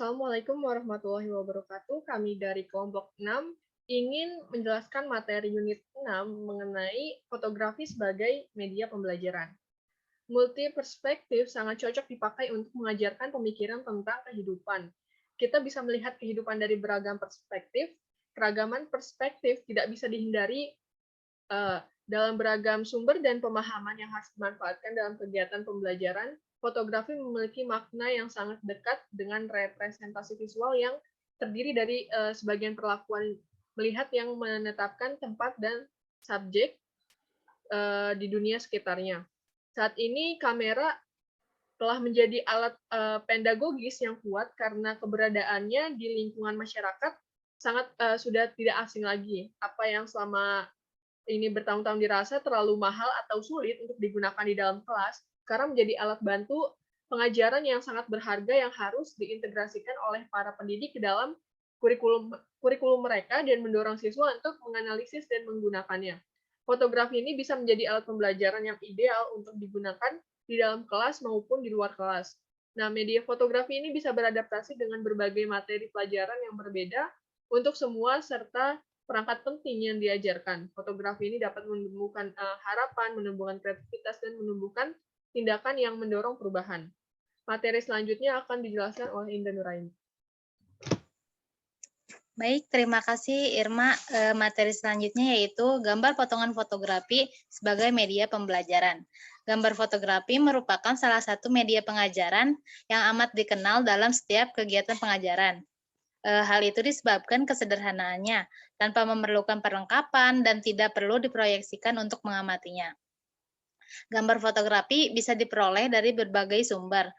Assalamualaikum warahmatullahi wabarakatuh. Kami dari kelompok 6 ingin menjelaskan materi unit 6 mengenai fotografi sebagai media pembelajaran. Multi perspektif sangat cocok dipakai untuk mengajarkan pemikiran tentang kehidupan. Kita bisa melihat kehidupan dari beragam perspektif. Keragaman perspektif tidak bisa dihindari dalam beragam sumber dan pemahaman yang harus dimanfaatkan dalam kegiatan pembelajaran. Fotografi memiliki makna yang sangat dekat dengan representasi visual yang terdiri dari sebagian perlakuan melihat yang menetapkan tempat dan subjek di dunia sekitarnya. Saat ini kamera telah menjadi alat pedagogis yang kuat karena keberadaannya di lingkungan masyarakat sangat sudah tidak asing lagi. Apa yang selama ini bertahun-tahun dirasa terlalu mahal atau sulit untuk digunakan di dalam kelas, sekarang menjadi alat bantu pengajaran yang sangat berharga yang harus diintegrasikan oleh para pendidik ke dalam kurikulum mereka dan mendorong siswa untuk menganalisis dan menggunakannya. Fotografi ini bisa menjadi alat pembelajaran yang ideal untuk digunakan di dalam kelas maupun di luar kelas. Nah, media fotografi ini bisa beradaptasi dengan berbagai materi pelajaran yang berbeda untuk semua serta perangkat penting yang diajarkan. Fotografi ini dapat menumbuhkan harapan, menumbuhkan kreativitas, dan menumbuhkan tindakan yang mendorong perubahan. Materi selanjutnya akan dijelaskan oleh Indah Nuraini. Baik, terima kasih Irma. Materi selanjutnya yaitu gambar potongan fotografi sebagai media pembelajaran. Gambar fotografi merupakan salah satu media pengajaran yang amat dikenal dalam setiap kegiatan pengajaran. Hal itu disebabkan kesederhanaannya, tanpa memerlukan perlengkapan dan tidak perlu diproyeksikan untuk mengamatinya. Gambar fotografi bisa diperoleh dari berbagai sumber,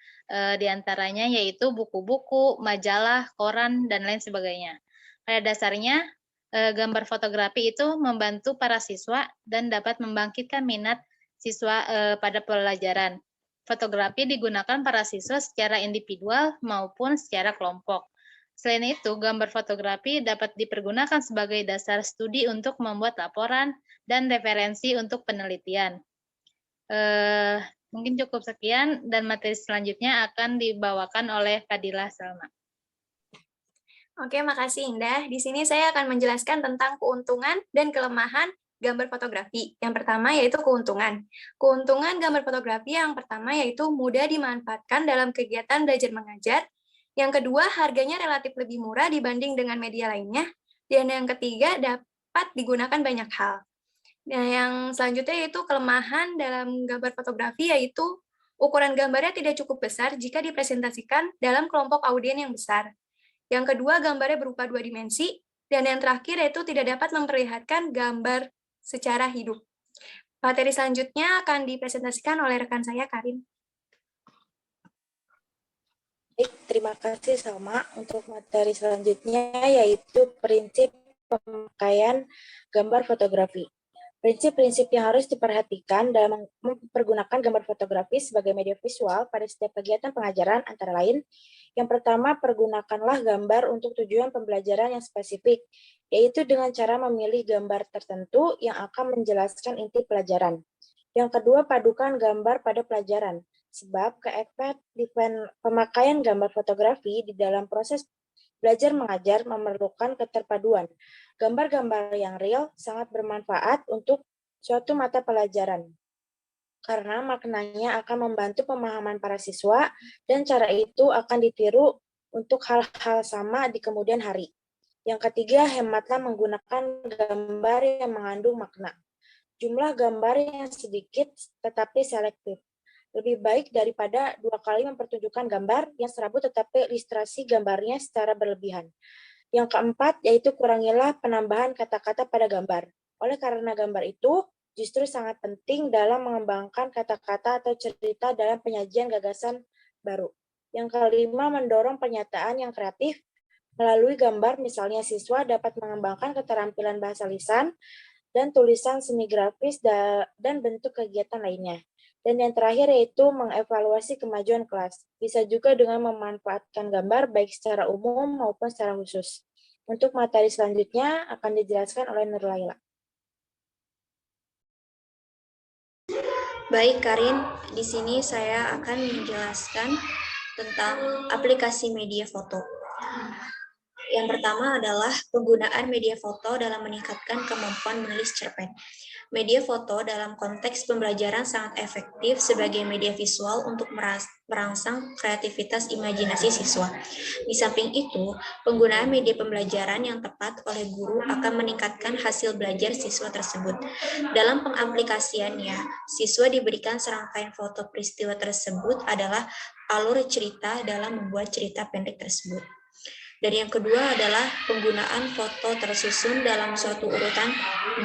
di antaranya yaitu buku-buku, majalah, koran, dan lain sebagainya. Pada dasarnya, gambar fotografi itu membantu para siswa dan dapat membangkitkan minat siswa pada pelajaran. Fotografi digunakan para siswa secara individual maupun secara kelompok. Selain itu, gambar fotografi dapat dipergunakan sebagai dasar studi untuk membuat laporan dan referensi untuk penelitian. Mungkin cukup sekian, dan materi selanjutnya akan dibawakan oleh Fadilah Salma. Oke, makasih Indah. Di sini saya akan menjelaskan tentang keuntungan dan kelemahan gambar fotografi. Yang pertama yaitu keuntungan. Keuntungan gambar fotografi yang pertama yaitu mudah dimanfaatkan dalam kegiatan belajar mengajar. Yang kedua, harganya relatif lebih murah dibanding dengan media lainnya. Dan yang ketiga, dapat digunakan banyak hal. Nah, yang selanjutnya yaitu kelemahan dalam gambar fotografi yaitu ukuran gambarnya tidak cukup besar jika dipresentasikan dalam kelompok audien yang besar. Yang kedua, gambarnya berupa 2 dimensi. Dan yang terakhir yaitu tidak dapat memperlihatkan gambar secara hidup. Materi selanjutnya akan dipresentasikan oleh rekan saya, Karin. Baik, terima kasih Salma. Untuk materi selanjutnya yaitu prinsip pemakaian gambar fotografi. Prinsip-prinsip yang harus diperhatikan dalam mempergunakan gambar fotografi sebagai media visual pada setiap kegiatan pengajaran antara lain, yang pertama, pergunakanlah gambar untuk tujuan pembelajaran yang spesifik, yaitu dengan cara memilih gambar tertentu yang akan menjelaskan inti pelajaran. Yang kedua, padukan gambar pada pelajaran. Sebab keefektifan pemakaian gambar fotografi di dalam proses belajar mengajar memerlukan keterpaduan. Gambar-gambar yang real sangat bermanfaat untuk suatu mata pelajaran, karena maknanya akan membantu pemahaman para siswa dan cara itu akan ditiru untuk hal-hal sama di kemudian hari. Yang ketiga, hematlah menggunakan gambar yang mengandung makna. Jumlah gambar yang sedikit tetapi selektif. Lebih baik daripada 2 kali mempertunjukkan gambar yang serabut tetapi ilustrasi gambarnya secara berlebihan. Yang keempat, yaitu kurangilah penambahan kata-kata pada gambar. Oleh karena gambar itu justru sangat penting dalam mengembangkan kata-kata atau cerita dalam penyajian gagasan baru. Yang kelima, mendorong pernyataan yang kreatif. Melalui gambar, misalnya siswa dapat mengembangkan keterampilan bahasa lisan dan tulisan seni grafis dan bentuk kegiatan lainnya. Dan yang terakhir yaitu mengevaluasi kemajuan kelas. Bisa juga dengan memanfaatkan gambar baik secara umum maupun secara khusus. Untuk materi selanjutnya akan dijelaskan oleh Nurlaila. Baik, Karin. Di sini saya akan menjelaskan tentang aplikasi media foto. Yang pertama adalah penggunaan media foto dalam meningkatkan kemampuan menulis cerpen. Media foto dalam konteks pembelajaran sangat efektif sebagai media visual untuk merangsang kreativitas imajinasi siswa. Di samping itu, penggunaan media pembelajaran yang tepat oleh guru akan meningkatkan hasil belajar siswa tersebut. Dalam pengaplikasiannya, siswa diberikan serangkaian foto peristiwa tersebut adalah alur cerita dalam membuat cerita pendek tersebut. Dan yang kedua adalah penggunaan foto tersusun dalam suatu urutan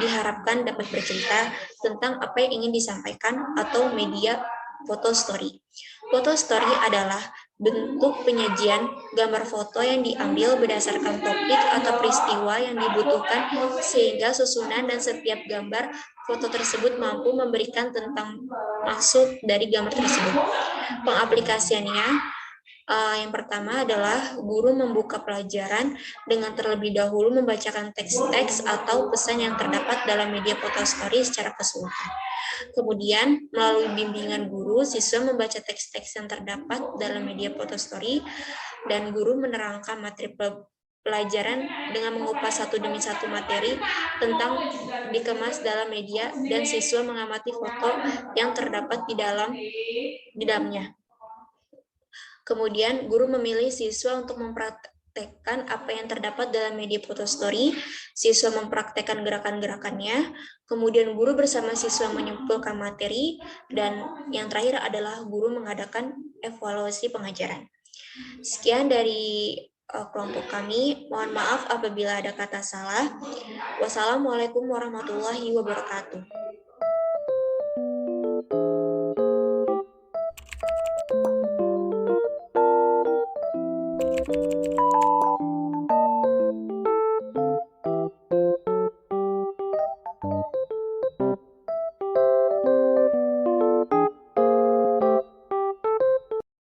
diharapkan dapat bercerita tentang apa yang ingin disampaikan atau media foto story. Foto story adalah bentuk penyajian gambar foto yang diambil berdasarkan topik atau peristiwa yang dibutuhkan sehingga susunan dan setiap gambar foto tersebut mampu memberikan tentang maksud dari gambar tersebut. Pengaplikasiannya yang pertama adalah guru membuka pelajaran dengan terlebih dahulu membacakan teks-teks atau pesan yang terdapat dalam media foto story secara keseluruhan. Kemudian, melalui bimbingan guru, siswa membaca teks-teks yang terdapat dalam media foto story dan guru menerangkan materi pelajaran dengan mengupas satu demi satu materi tentang dikemas dalam media dan siswa mengamati foto yang terdapat di dalamnya. Kemudian, guru memilih siswa untuk mempraktekkan apa yang terdapat dalam media foto story, siswa mempraktekkan gerakan-gerakannya, kemudian guru bersama siswa menyimpulkan materi, dan yang terakhir adalah guru mengadakan evaluasi pengajaran. Sekian dari kelompok kami, mohon maaf apabila ada kata salah. Wassalamualaikum warahmatullahi wabarakatuh.